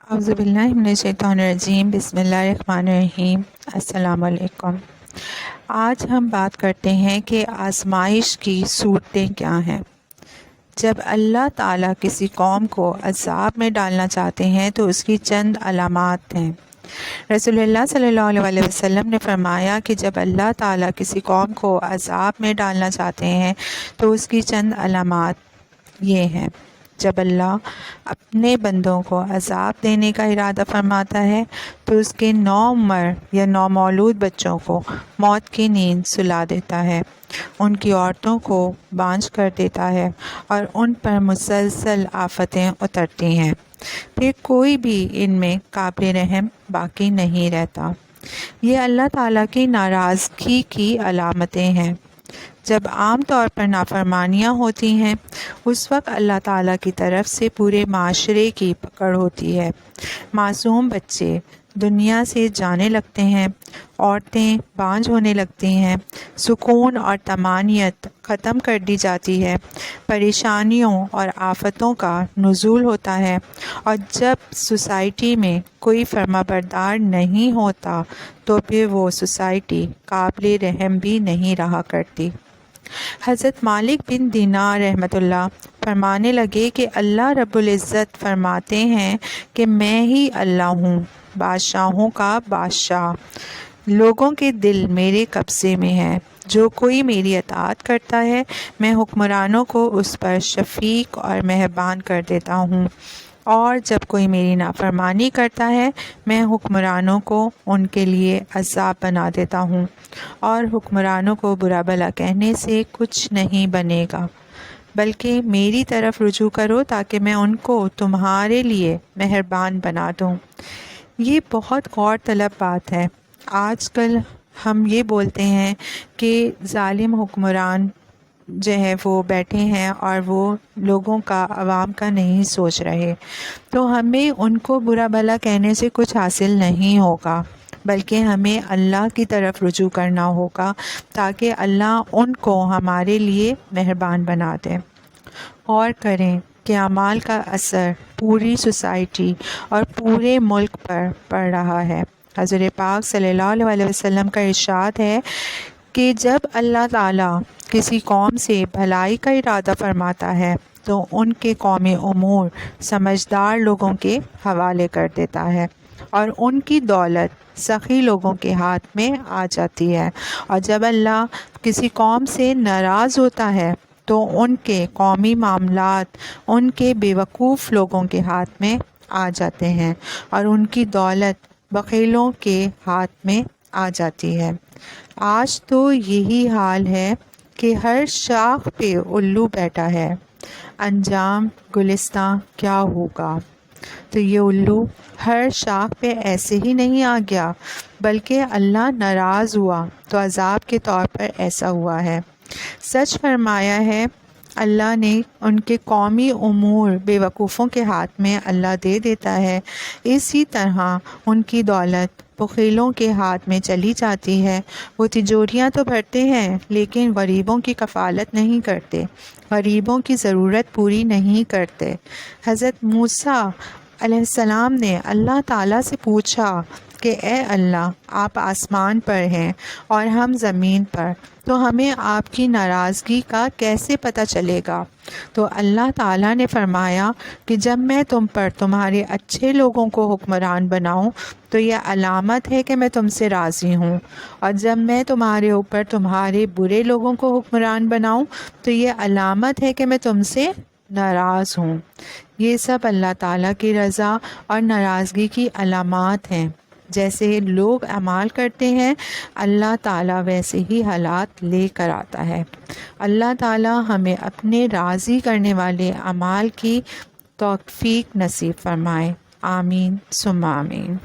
اعوذ باللہ من الشیطان الرجیم، بسم اللہ الرحمن الرحیم۔ السلام علیکم۔ آج ہم بات کرتے ہیں کہ آزمائش کی صورتیں کیا ہیں۔ جب اللہ تعالیٰ کسی قوم کو عذاب میں ڈالنا چاہتے ہیں تو اس کی چند علامات ہیں۔ رسول اللہ صلی اللہ علیہ وسلم نے فرمایا کہ جب اللہ تعالیٰ کسی قوم کو عذاب میں ڈالنا چاہتے ہیں تو اس کی چند علامات یہ ہیں۔ جب اللہ اپنے بندوں کو عذاب دینے کا ارادہ فرماتا ہے تو اس کے نوعمر یا نومولود بچوں کو موت کی نیند سلا دیتا ہے، ان کی عورتوں کو بانجھ کر دیتا ہے اور ان پر مسلسل آفتیں اترتی ہیں، پھر کوئی بھی ان میں قابل رحم باقی نہیں رہتا۔ یہ اللہ تعالیٰ کی ناراضگی کی علامتیں ہیں۔ جب عام طور پر نافرمانیاں ہوتی ہیں اس وقت اللہ تعالیٰ کی طرف سے پورے معاشرے کی پکڑ ہوتی ہے۔ معصوم بچے دنیا سے جانے لگتے ہیں، عورتیں بانجھ ہونے لگتی ہیں، سکون اور طمانینت ختم کر دی جاتی ہے، پریشانیوں اور آفتوں کا نزول ہوتا ہے، اور جب سوسائٹی میں کوئی فرمانبردار نہیں ہوتا تو پھر وہ سوسائٹی قابل رحم بھی نہیں رہا کرتی۔ حضرت مالک بن دینار رحمۃ اللہ فرمانے لگے کہ اللہ رب العزت فرماتے ہیں کہ میں ہی اللہ ہوں، بادشاہوں کا بادشاہ، لوگوں کے دل میرے قبضے میں ہیں، جو کوئی میری اطاعت کرتا ہے میں حکمرانوں کو اس پر شفیق اور مہربان کر دیتا ہوں، اور جب کوئی میری نافرمانی کرتا ہے میں حکمرانوں کو ان کے لیے عذاب بنا دیتا ہوں، اور حکمرانوں کو برا بھلا کہنے سے کچھ نہیں بنے گا، بلکہ میری طرف رجوع کرو تاکہ میں ان کو تمہارے لیے مہربان بنا دوں۔ یہ بہت غور طلب بات ہے۔ آج کل ہم یہ بولتے ہیں کہ ظالم حکمران جو ہے وہ بیٹھے ہیں اور وہ لوگوں کا، عوام کا نہیں سوچ رہے، تو ہمیں ان کو برا بھلا کہنے سے کچھ حاصل نہیں ہوگا، بلکہ ہمیں اللہ کی طرف رجوع کرنا ہوگا تاکہ اللہ ان کو ہمارے لیے مہربان بنا دے۔ اور کریں کہ اعمال کا اثر پوری سوسائٹی اور پورے ملک پر پڑ رہا ہے۔ حضور پاک صلی اللہ علیہ وسلم کا ارشاد ہے کہ جب اللہ تعالیٰ کسی قوم سے بھلائی کا ارادہ فرماتا ہے تو ان کے قومی امور سمجھدار لوگوں کے حوالے کر دیتا ہے، اور ان کی دولت سخی لوگوں کے ہاتھ میں آ جاتی ہے، اور جب اللہ کسی قوم سے ناراض ہوتا ہے تو ان کے قومی معاملات ان کے بیوقوف لوگوں کے ہاتھ میں آ جاتے ہیں، اور ان کی دولت بخیلوں کے ہاتھ میں آ جاتی ہے۔ آج تو یہی حال ہے کہ ہر شاخ پہ الو بیٹھا ہے، انجام گلستاں کیا ہوگا؟ تو یہ الو ہر شاخ پہ ایسے ہی نہیں آ گیا، بلکہ اللہ ناراض ہوا تو عذاب کے طور پر ایسا ہوا ہے۔ سچ فرمایا ہے اللہ نے، ان کے قومی امور بے وقوفوں کے ہاتھ میں اللہ دے دیتا ہے، اسی طرح ان کی دولت بخیلوں کے ہاتھ میں چلی جاتی ہے۔ وہ تجوریاں تو بھرتے ہیں لیکن غریبوں کی کفالت نہیں کرتے، غریبوں کی ضرورت پوری نہیں کرتے۔ حضرت موسیٰ علیہ السلام نے اللہ تعالیٰ سے پوچھا کہ اے اللہ، آپ آسمان پر ہیں اور ہم زمین پر، تو ہمیں آپ کی ناراضگی کا کیسے پتہ چلے گا؟ تو اللہ تعالیٰ نے فرمایا کہ جب میں تم پر تمہارے اچھے لوگوں کو حکمران بناؤں تو یہ علامت ہے کہ میں تم سے راضی ہوں، اور جب میں تمہارے اوپر تمہارے برے لوگوں کو حکمران بناؤں تو یہ علامت ہے کہ میں تم سے ناراض ہوں۔ یہ سب اللہ تعالیٰ کی رضا اور ناراضگی کی علامات ہیں۔ جیسے لوگ اعمال کرتے ہیں اللہ تعالیٰ ویسے ہی حالات لے کر آتا ہے۔ اللہ تعالیٰ ہمیں اپنے راضی کرنے والے اعمال کی توفیق نصیب فرمائے۔ آمین ثم آمین۔